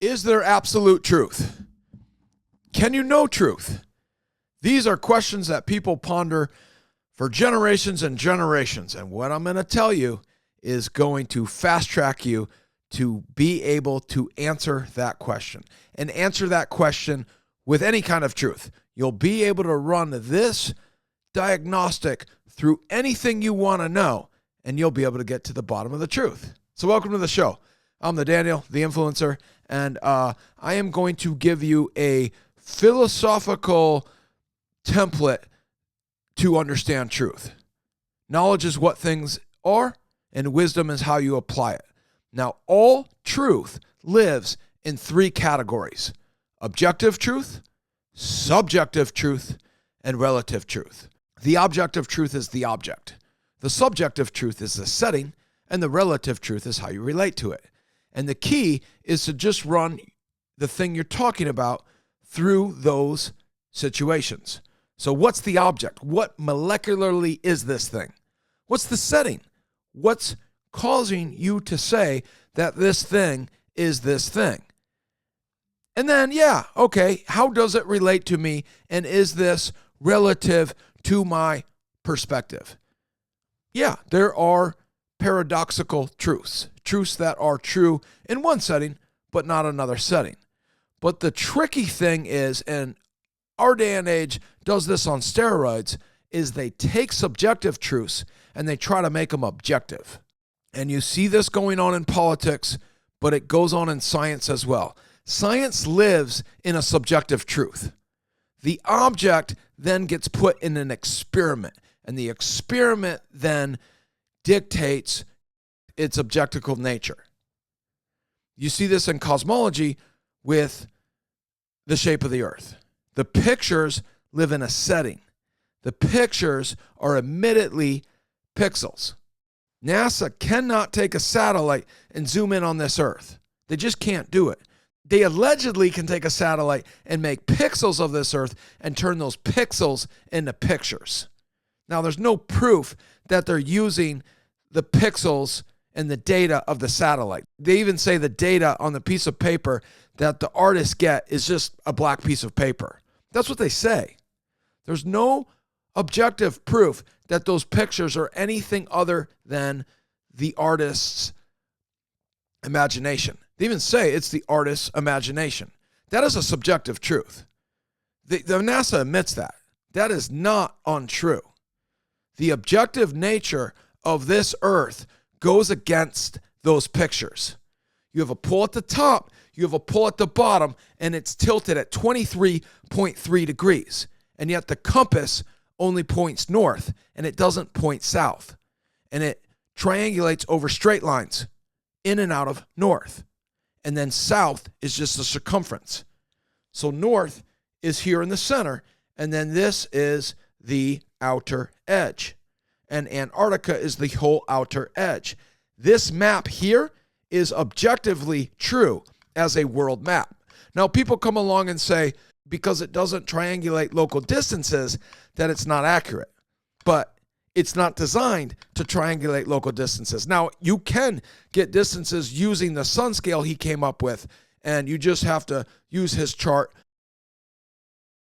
Is there absolute truth? Can you know truth? These are questions that people ponder for generations and generations. And what I'm going to tell you is going to fast track you to be able to answer that question and answer that question with any kind of truth. You'll be able to run this diagnostic through anything you want to know, and you'll be able to get to the bottom of the truth. So welcome to the show. I'm the Daniel, the influencer, and I am going to give you a philosophical template to understand truth. Knowledge is what things are, and wisdom is how you apply it. Now, all truth lives in three categories: objective truth, subjective truth, and relative truth. The objective truth is the object. The subjective truth is the setting, and the relative truth is how you relate to it. And the key is to just run the thing you're talking about through those situations. So what's the object? What molecularly is this thing? What's the setting? What's causing you to say that this thing is this thing? And then, how does it relate to me? And is this relative to my perspective? Yeah, there are paradoxical truths that are true in one setting, but not another setting. But the tricky thing is, and our day and age does this on steroids, is they take subjective truths and they try to make them objective. And you see this going on in politics, but it goes on in science as well. Science lives in a subjective truth. The object then gets put in an experiment, and the experiment then dictates its objectical nature. You see this in cosmology with the shape of the earth. The pictures live in a setting. The pictures are admittedly pixels. NASA cannot take a satellite and zoom in on this earth. They just can't do it. They allegedly can take a satellite and make pixels of this earth and turn those pixels into pictures. Now, there's no proof that they're using the pixels and the data of the satellite. They even say the data on the piece of paper that the artists get is just a black piece of paper. That's what they say. There's no objective proof that those pictures are anything other than the artist's imagination. They even say it's the artist's imagination. That is a subjective truth. The NASA admits that. That is not untrue. The objective nature of this earth goes against those pictures. You have a pole at the top, you have a pole at the bottom, and it's tilted at 23.3 degrees. And yet the compass only points north, and it doesn't point south. And it triangulates over straight lines in and out of north. And then south is just the circumference. So north is here in the center, and then this is the outer edge. And Antarctica is the whole outer edge. This map here is objectively true as a world map. Now, people come along and say, because it doesn't triangulate local distances, that it's not accurate. But it's not designed to triangulate local distances. Now, you can get distances using the sun scale he came up with, and you just have to use his chart.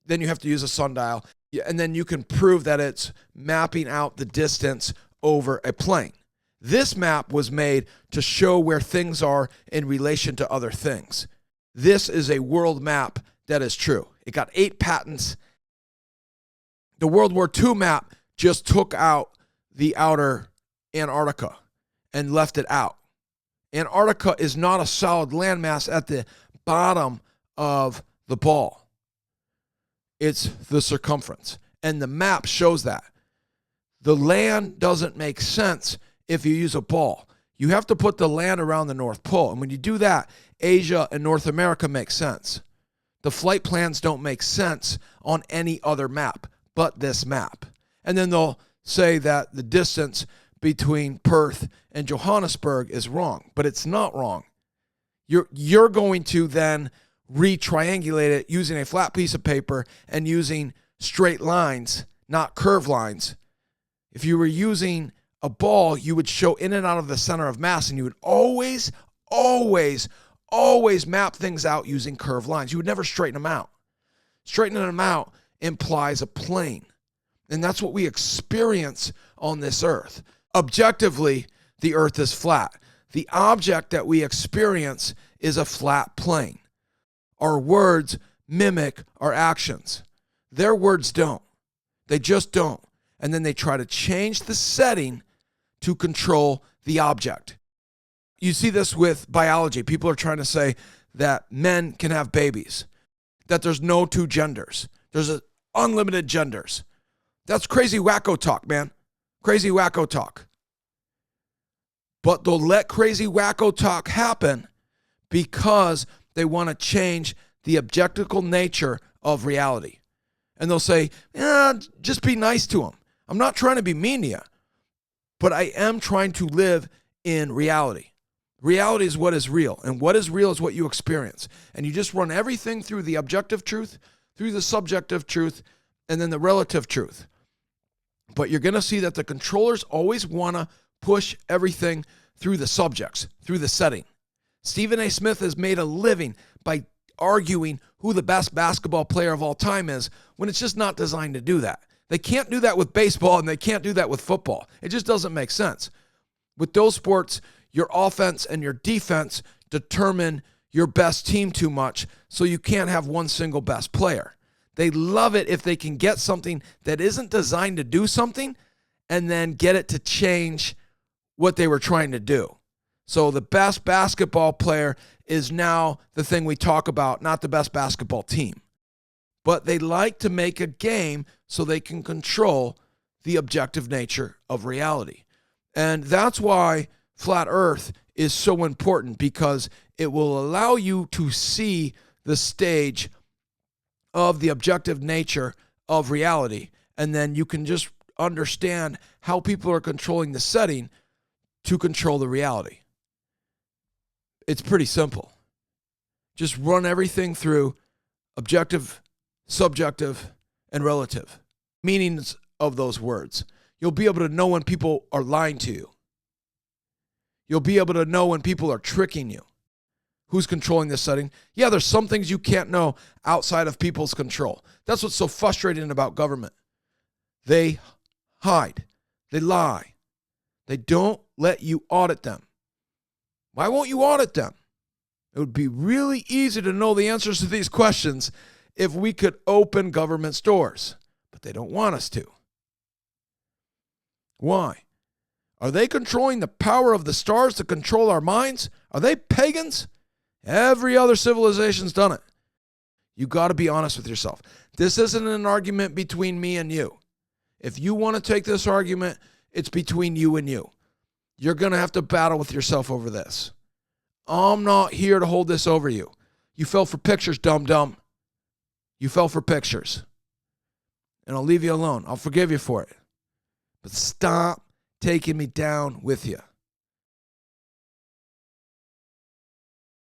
Then you have to use a sundial, and then you can prove that it's mapping out the distance over a plane. This map was made to show where things are in relation to other things. This is a world map that is true. It got 8 patents. The World War II map just took out the outer Antarctica and left it out. Antarctica is not a solid landmass at the bottom of the ball. It's the circumference. And the map shows that. The land doesn't make sense if you use a ball. You have to put the land around the North Pole. And when you do that, Asia and North America make sense. The flight plans don't make sense on any other map but this map. And then they'll say that the distance between Perth and Johannesburg is wrong, but it's not wrong. You're going to then re-triangulate it using a flat piece of paper and using straight lines, not curved lines. If you were using a ball, you would show in and out of the center of mass, and you would always always map things out using curved lines. You would never straighten them out. Straightening them out implies a plane. And that's what we experience on this earth. Objectively, the earth is flat. The object that we experience is a flat plane. Our words mimic our actions. Their words don't. They just don't. And then they try to change the setting to control the object. You see this with biology. People are trying to say that men can have babies, that there's no two genders. There's unlimited genders. That's crazy wacko talk, man. Crazy wacko talk. But they'll let crazy wacko talk happen because they want to change the objectical nature of reality. And they'll say, just be nice to them. I'm not trying to be mean to you, but I am trying to live in reality. Reality is what is real, and what is real is what you experience. And you just run everything through the objective truth, through the subjective truth, and then the relative truth. But you're going to see that the controllers always want to push everything through the subjects, through the setting. Stephen A. Smith has made a living by arguing who the best basketball player of all time is when it's just not designed to do that. They can't do that with baseball and they can't do that with football. It just doesn't make sense. With those sports, your offense and your defense determine your best team too much, so you can't have one single best player. They love it if they can get something that isn't designed to do something and then get it to change what they were trying to do. So the best basketball player is now the thing we talk about, not the best basketball team. But they like to make a game so they can control the objective nature of reality. And that's why Flat Earth is so important, because it will allow you to see the stage of the objective nature of reality. And then you can just understand how people are controlling the setting to control the reality. It's pretty simple. Just run everything through objective, subjective, and relative meanings of those words. You'll be able to know when people are lying to you. You'll be able to know when people are tricking you. Who's controlling this setting? Yeah, there's some things you can't know outside of people's control. That's what's so frustrating about government. They hide. They lie. They don't let you audit them. Why won't you audit them? It would be really easy to know the answers to these questions if we could open government's doors, but they don't want us to. Why? Are they controlling the power of the stars to control our minds? Are they pagans? Every other civilization's done it. You got to be honest with yourself. This isn't an argument between me and you. If you want to take this argument, it's between you and you. You're going to have to battle with yourself over this. I'm not here to hold this over you. You fell for pictures, dum-dum. You fell for pictures. And I'll leave you alone. I'll forgive you for it. But stop taking me down with you.